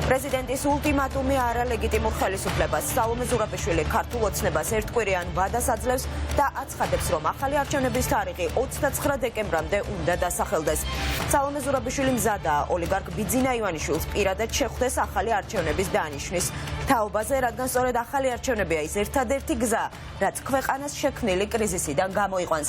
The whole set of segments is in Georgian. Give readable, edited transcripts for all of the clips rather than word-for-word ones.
პრეზიდენტის ულტიმატუმი არალეგიტიმურ ხელისუფლებას სალომე ზურაბიშვილი ქართულ ოცნებას ერთკვირიან ვადას აძლევს და აცხადებს, რომ ახალი არჩევნების თარიღი 29 დეკემბრამდე უნდა დასახელდეს. სალომე ზურაბიშვილი მზადაა ოლიგარქ ბიძინა ივანიშვილს პირადად შეხვდეს ახალი არჩევნების დანიშვნის თაობაზე, რადგან სწორედ ახალი არჩევნებია ის ერთადერთი გზა, რაც ქვეყანას შექმნილი კრიზისიდან გამოიყვანს.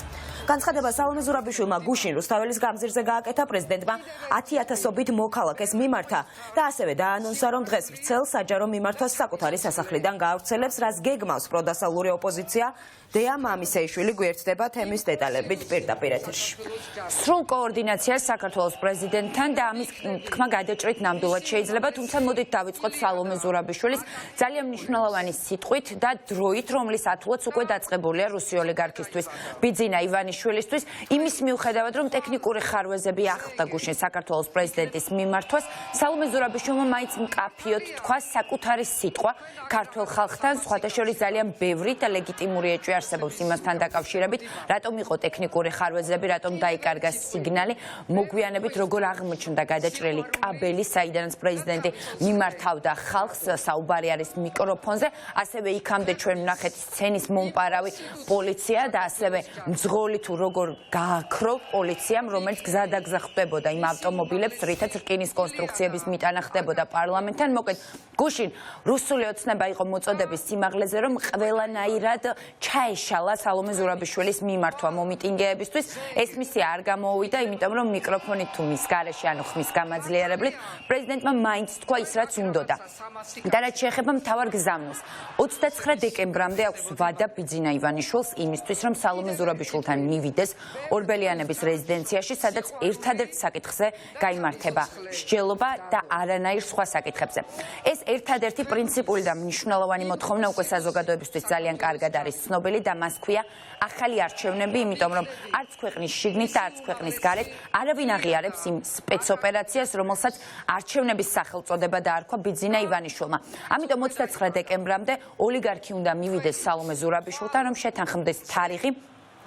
განცხადება სალომე ზურაბიშვილმა გუშინ რუსთაველის გამზირზე გააკეთა პრეზიდენტმა 10,000-ობით მოქალაქეს მიმართა და ასევე დაანონსა, რომ დღეს ვრცელ საჯარო მიმართვას საკუთარი სასახლიდან გაავრცელებს, რაც გეგმავს პროდასავლური ოპოზიცია. დეა მამისეიშვილი გვერდდება თემის დეტალებით პირდაპირ ეთერში. სრულ კოორდინაციას საქართველოს პრეზიდენტთან და ამის თქმა გადაჭრით ნამდვილად შეიძლება, თუმცა მოდით დავიწყოთ სალომე ზურაბიშვილის ძალიან მნიშვნელოვანი სიტყვით და დროით, რომლის ათულაც უკვე დაწყებულია რუსი ოლიგარქისთვის ბიძინა ივანიშვილისთვის, იმის მიუხედავად, რომ ტექნიკური ხარვეზები ახლდა გუშინ საქართველოს პრეზიდენტის მიმართვას, სალომე ზურაბიშვილმა მაინც მკაფიოდ თქვა საკუთარი სიტყვა ქართულ ხალხთან, სხვათა შორის ძალიან ბევრი და ლეგიტიმური ეჭვი არსებობს იმასთან დაკავშირებით, რატომ იყო ტექნიკური ხარვეზები, რატომ დაიკარგა სიგნალი, მოგვიანებით როგორ აღმოჩნდა გადაჭრილი კაბელი, საიდანაც პრეზიდენტი მიმართავდა ხალხს, საუბარი არის მიკროფონზე, ასევე იქამდე ჩვენ ვნახეთ სცენის მომპარავი პოლიცია და ასევე მძღოლი თუ როგორ გააქრო პოლიციამ, რომელიც გზადაგზა ხდებოდა იმ ავტომობილებს, რითაც რკინის კონსტრუქციების მიტანა ხდებოდა პარლამენტთან. მოკლედ, გუშინ რუსული ოცნება იყო მოწოდების სიმაღლეზე, რომ ყველანაირად ჩაეშალა სალომე ზურაბიშვილის მიმართვა მომიტინგეებისთვის. ეს მისი არ გამოუვიდა, იმიტომ რომ მიკროფონი თუ მის გარეშე, ანუ ხმის გამაძლიერებლით, პრეზიდენტმა მაინც თქვა ის, რაც უნდოდა. და რაც შეეხება მთავარ გზავნილს, 29 დეკემბრამდე აქვს ვადა ბიძინა ივანიშვილს იმისთვის, რომ სალომე ზურაბიშვილთან მივიდეს ორბელიანების რეზიდენციაში, სადაც ერთადერთ საკითხზე გაიმართება მსჯელობა და არანაირ სხვა საკითხებზე. ეს ერთადერთი პრინციპული და მნიშვნელოვანი მოთხოვნა უკვე საზოგადოებისთვის ძალიან კარგად არის ცნობილი და მას ქვია ახალი არჩევნები, იმიტომ რომ არც ქვეყნის შიგნით და არც ქვეყნის გარეთ არავინ აღიარებს იმ სპეცოპერაციას, რომელსაც არჩევნების სახელწოდება დაარქვა ბიძინა ივანიშვილმა. ამიტომ 29 დეკემბრამდე ოლიგარქი უნდა მივიდეს სალომე ზურაბიშვილთან, რომ შეთანხმდეს თარიღი,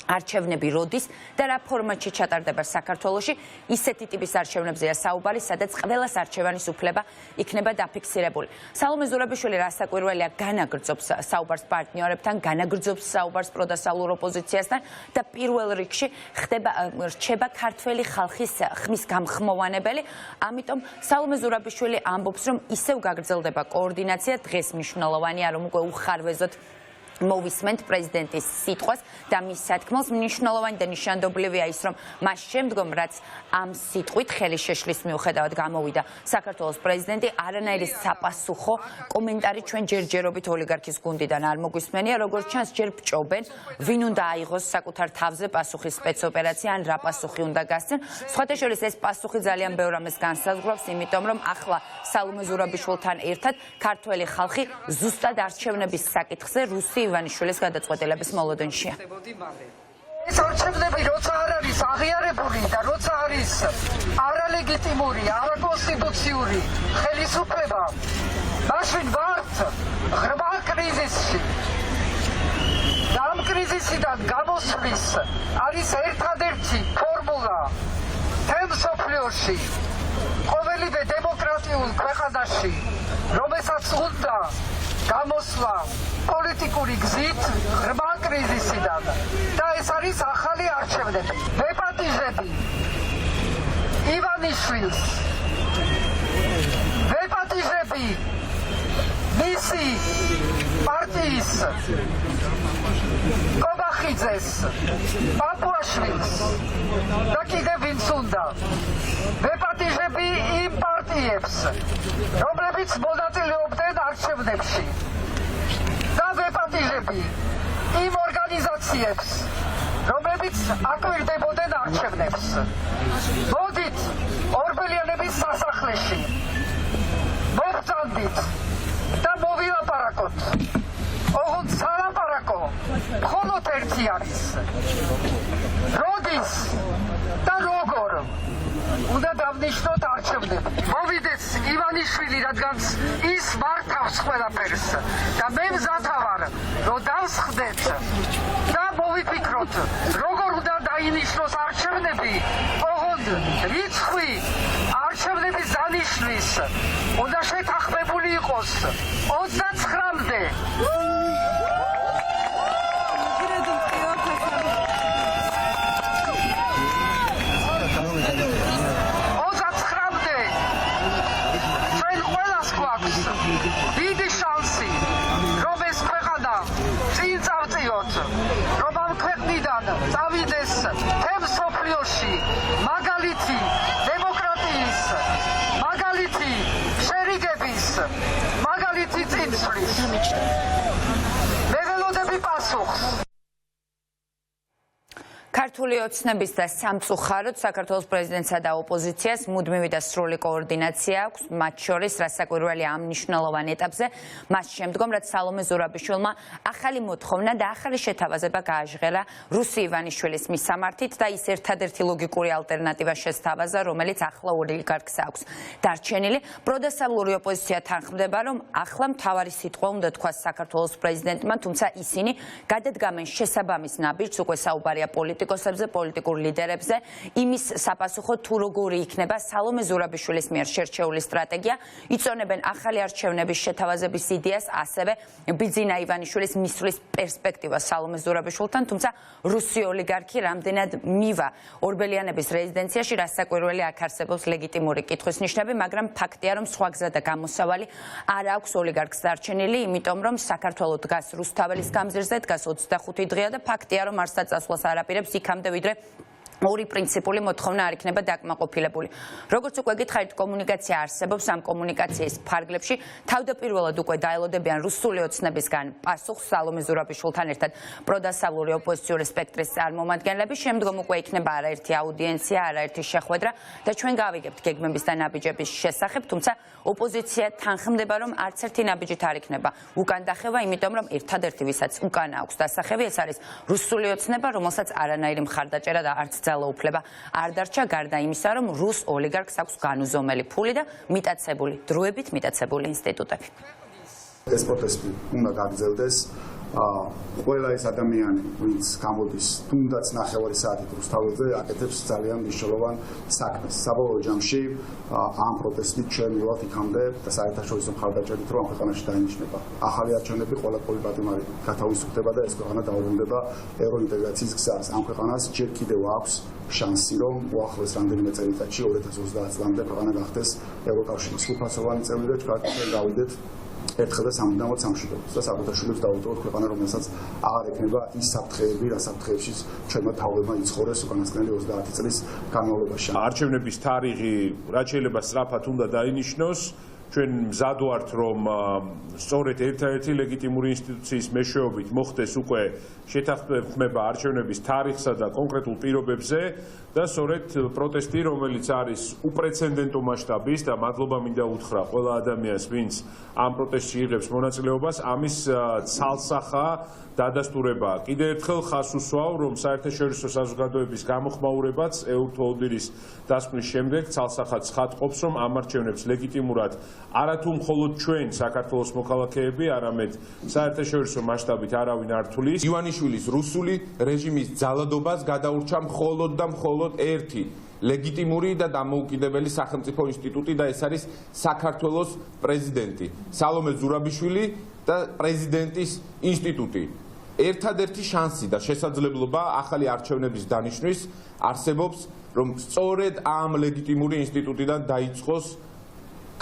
არჩევნები როდის და რა ფორმატში ჩატარდება საქართველოში. ისეთი ტიპის არჩევნებზეა საუბარი, სადაც ყველას არჩევანის უფლება იქნება დაფიქსირებული. სალომე ზურაბიშვილი რასაკვირველია განაგრძობს საუბარს პარტნიორებთან, განაგრძობს საუბარს პროდასავლურ ოპოზიციასთან და პირველ რიგში რჩება ქართველი ხალხის ხმის გამხმოვანებელი. ამიტომ სალომე ზურაბიშვილი ამბობს, რომ ისევ გაგრძელდება კოორდინაცია, დღეს მნიშვნელოვანია, რომ უკვე უხარვეზოთ მოვისმენთ პრეზიდენტის სიტყვას და მის სათქმელს. მნიშვნელოვანი და ნიშანდობლივია ის, რომ მას შემდგომ, რაც ამ სიტყვით ხელის შეშლის მიუხედავად გამოვიდა საქართველოს პრეზიდენტი, არანაირი საპასუხო კომენტარი ჩვენ ჯერჯერობით ოლიგარქის გუნდიდან არ მოგვისმენია, როგორც ჩანს, ჯერ ბჭობენ, ვინ უნდა აიღოს საკუთარ თავზე პასუხი სპეცოპერაცია, ან რა პასუხი უნდა გასცენ. სხვათა შორის ეს პასუხი ძალიან ბევრ ამას განსაზღვრავს, იმიტომ რომ ახლა სალომე ზურაბიშვილთან ერთად ქართველი ხალხი ზუსტად არჩევნების საკითხზე რუსი ივანიშვილის გადაწყვეტილების მოლოდინშია. ეს არჩევნები როცა არ არის აღიარებული და როცა არის არალეგიტიმური, არაკონსტიტუციური ხელისუფლება, მაშინ ვართ ღრმა კრიზისში. და ამ კრიზისიდან გამოსვლის არის ერთადერთი ფორმულა თემ მსოფლიოში, ყოველივე დემოკრატიულ ქვეყანაში, რომელსაც უნდა გამოსვლა პოლიტიკური გზით ღრმა კრიზისიდან და ეს არის ახალი არჩევნები. ვეპატიჟები ივანიშვილს, ვეპატიჟები მისი პარტიის კობახიძეს, პაპუაშვილს და კიდევ ვინც უნდა. ვეპატიჟები იმ პარტიებს, რომლებიც მონაწილეობდნენ არჩევნებში. და ვეპატიჟები იმ ორგანიზაციებს, რომლებიც აკვირდებოდნენ არჩევნებს. მოდით ორბელიანების სასახლეში მოვწანდით და მოვილაპარაკოთ. ოღონდ სალაპარაკო მხოლოდ ერთი არის. როდის და როგორ უნდა დავნიშნოთ არჩევნები. მოვიდეს ივანიშვილი, რადგან ის მართავს ყველაფერს და მე მზადა ვარ, რომ დავსხდეთ და მოვიფიქროთ, როგორ უნდა დაინიშნოს არჩევნები. ოღონდ რიცხვი არჩევნების დანიშნვის უნდა შეთანხმდეთ იყოს 29-მდე. დიდი შანსი, რომ ეს ქვეყანა წინ წავწიოთ, რომ ამ ქვეყნიდან წავიდეს მთელ მსოფლიოში მაგალითი დემოკრატიის, მაგალითი შერიგების, მაგალითი წინსვლის. მე ველოდები პასუხს. ქართული ოცნების და სამწუხაროდ საქართველოს პრეზიდენტსა და ოპოზიციას მუდმივი და სრული კოორდინაცია აქვს, მათ შორის რასაკვირველია ამ მნიშვნელოვან ეტაპზე, მას შემდგომ, რაც სალომე ზურაბიშვილმა ახალი მოთხოვნა და ახალი შეთავაზება გააჟღერა რუსი ივანიშვილის მისამართით და ის ერთადერთი ლოგიკური ალტერნატივა შესთავაზა, რომელიც ახლა ოლიგარქს აქვს. დარჩენილი პროდასავლური ოპოზიცია თანხმდება, რომ ახლა მთავარი სიტყვა უნდა თქვას საქართველოს პრეზიდენტმა, თუმცა ისინი გადადგამენ შესაბამის ნაბიჯს, უკვე საუბარია პოლიტიკურ ლიდერებზე, იმის საპასუხოდ თუ როგორი იქნება სალომე ზურაბიშვილის მიერ შერჩეული სტრატეგია, იწონებენ ახალი არჩევნების შეთავაზების იდეას, ასევე ბიძინა ივანიშვილის მისვლის პერსპექტივას სალომე ზურაბიშვილთან, თუმცა რუსი ოლიგარქი რამდენად მივა ორბელიანების რეზიდენციაში, რასაკვირველია აქ არსებობს ლეგიტიმური კითხვის ნიშნები, მაგრამ ფაქტია, რომ სხვა გზა და გამოსავალი არ აქვს ოლიგარქს დარჩენილი, იმიტომ რომ საქართველო დგას რუსთაველის გამზირზე, დგას 25 დღეა და ფაქტია, რომ არსად წასვლას არაპირებს იქამდე ვიდრე ორი პრინციპული მოთხოვნა არ იქნება დაკმაყოფილებული. როგორც უკვე გითხარით, კომუნიკაცია არსებობს, ამ კომუნიკაციის ფარგლებში თავდაპირველად უკვე დაელოდებიან რუსული ოცნებისგან პასუხს სალომე ზურაბიშვილთან ერთად პროდასავლური ოპოზიციური სპექტრის წარმომადგენლები, შემდგომ უკვე იქნება არაერთი აუდიენცია, არაერთი შეხვედრა და ჩვენ გავიგებთ გეგმების და ნაბიჯების შესახებ, თუმცა ოპოზიცია თანხმდება, რომ არც ერთი ნაბიჯით არ იქნება უკან დახევა, იმიტომ რომ ერთადერთი ვისაც უკან აქვს დასახევი, ეს არის რუსული ოცნება, რომელსაც არანაირი მხარდაჭერა და არც ძალაუფლება არ დარჩა, გარდა იმისა, რომ რუს ოლიგარქს აქვს განუზომელი ფული და მიტაცებული დროებით მიტაცებული ინსტიტუტები. ეს პროტესტი უნდა გაგრძელდეს. ყველა ეს ადამიანი, ვინც გამოდის თუნდაც ნახევარი საათით რუსთაველზე, აკეთებს ძალიან მნიშვნელოვან საქმეს. საბოლოო ჯამში ამ პროტესტით ჩვენ მივიღეთ იქამდე და საერთაშორისო მხარდაჭერით, რომ ამ ქვეყანაში დაინიშნება ახალი არჩევნები, ყველა პოლიტიკური გათავისუფლდება და ეს ქვეყანა დაუბრუნდება ევროინტეგრაციის გზას. ამ ქვეყანას ჯერ კიდევ აქვს შანსი, რომ უახლოეს რამდენიმე წელიწადში 2030 წლამდე ქვეყანა გახდეს ევროკავშირის სრულფასოვანი წევრი და ჩვენ გავიდეთ ერთხელ და სამუდამოდ სამშვიდობოს და საერთაშორისო დაუბრუნდეთ ქვეყანა, რომელსაც აღარ ექნება ის საფრთხეები, რა საფრთხეებშიც ჩვენმა თავებმა იცხოვრეს უკანასკნელი 30 წლის განმავლობაში. არჩევნების თარიღი რაც შეიძლება სწრაფად უნდა დაინიშნოს. ჩვენ მზად ვართ, რომ სწორედ ერთ-ერთი ლეგიტიმური ინსტიტუციის მეშვეობით მოხდეს უკვე შეთანხმება არჩევნების თარიღსა და კონკრეტულ პირობებზე და სწორედ პროტესტი, რომელიც არის უპრეცედენტო მასშტაბის და მადლობა მინდა უთხრა ყველა ადამიანს, ვინც ამ პროტესტში იღებს მონაწილეობას, ამის ცალსახა დადასტურება. კიდევ ერთხელ ხაზს უსვავ, რომ საერთაშორისო საზოგადოების გამოხმაურებაც ეურთო ოდირის დასკვნის შემდეგ ცალსახად ცხადყოფს, რომ ამ არჩევნებს ლეგიტიმურად არათუ მხოლოდ ჩვენ საქართველოს მოქალაქეები, არამედ საერთაშორისო მასშტაბით არავინ არ თulis. ივანიშვილის რუსული რეჟიმის ძალადობას გადაურჩა მხოლოდ და მხოლოდ ერთი ლეგიტიმური და დამოუკიდებელი სახელმწიფო ინსტიტუტი და ეს არის საქართველოს პრეზიდენტი სალომე ზურაბიშვილი და პრეზიდენტის ინსტიტუტი. ერთადერთი შანსი და შესაძლებლობა ახალი არჩევნების დანიშვნის არსებობს, რომ სწორედ ამ ლეგიტიმური ინსტიტუტიდან დაიწყოს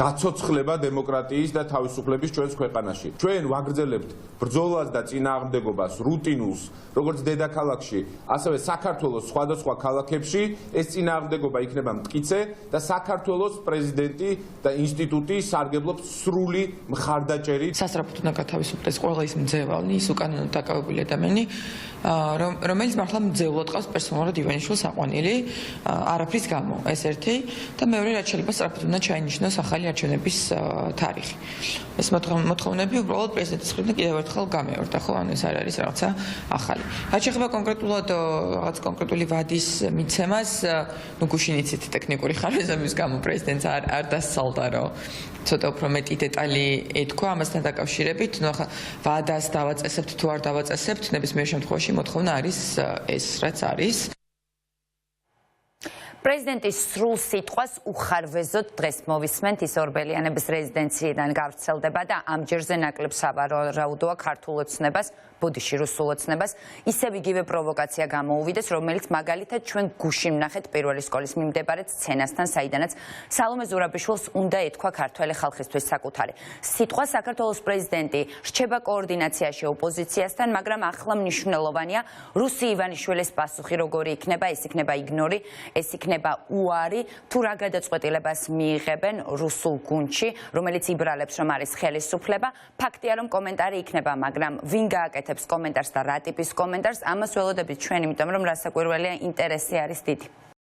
გაცოცხლება დემოკრატიის და თავისუფლების ჩვენს ქვეყანაში. ჩვენ ვაგრძელებთ ბრძოლას და წინააღმდეგობას რუტინულს, როგორც დედაქალაქში, ასევე საქართველოს სხვადასხვა ქალაქებში. ეს წინააღმდეგობა იქნება მტკიცე და საქართველოს პრეზიდენტი და ინსტიტუტი სარგებლობს სრული მხარდაჭერით. სასწრაფოდ უნდა გათავისუფლდეს ყველა ის მძევალი, ის უკანონოდ დაკავებული ადამიანი, რომელიც მართლა მძევლად ყავს პერსონალურად ივანიშვილს აყვანილი, არაფრის გამო. ეს ერთი და მეორე, რაც შეიძლება სწრაფად უნდა ჩაინიშნოს ახალი არჩევნების თარიღი. ეს მოთხოვნები უბრალოდ პრეზიდენტის მხრიდან კიდევ ერთხელ გამეორდა, ხო? ანუ ეს არ არის რაღაცა ახალი. რაც შეეხება კონკრეტულად რაღაც კონკრეტული ვადის მიცემას, ნუ გუშინ იცით ტექნიკური ხარისხების გამო პრეზიდენტს არ დასცალდა, რომ ცოტა უფრო მეტი დეტალი ეთქვა ამასთან დაკავშირებით. ნუ ახლა ვადას დავაწესებთ თუ არ დავაწესებთ, ნებისმიერ შემთხვევაში მოთხოვნა არის ეს, რაც არის. პრეზიდენტის სრულ სიტყვას უხარვეზოდ დღეს მოვისმენთ, ის ორბელიანების რეზიდენციიდან გავრცელდება და ამ ჯერზე ნაკლებ სავარაუდოა ქართულ ოცნებას, ბუდიში რუსულ ოცნებას, ისევ იგივე პროვოკაცია გამოუვიდეს, რომელიც მაგალითად ჩვენ გუშინ ვნახეთ პირველი სკოლის მიმდებარე სცენასთან, საიდანაც სალომე ზურაბიშვილს უნდა ეთქვა ქართველი ხალხისთვის საკუთარი. სიტყვა საქართველოს პრეზიდენტი რჩება კოორდინაციაში ოპოზიციასთან, მაგრამ ახლა მნიშვნელოვანია რუსი ივანიშვილის პასუხი როგორი იქნება, ეს იქნება იგნორი, ეს იქნება უარი, თუ რა გადაწყვეტილებას მიიღებენ რუსულ გუნდში, რომელიც იბრალებს, რომ არის ხელისუფლება. ფაქტია, რომ კომენტარი იქნება, მაგრამ ვინ გააკეთებს კომენტარს და რა ტიპის კომენტარს, ამას ველოდებით ჩვენ, იმიტომ რომ რასაკვირველია, ინტერესი არის დიდი.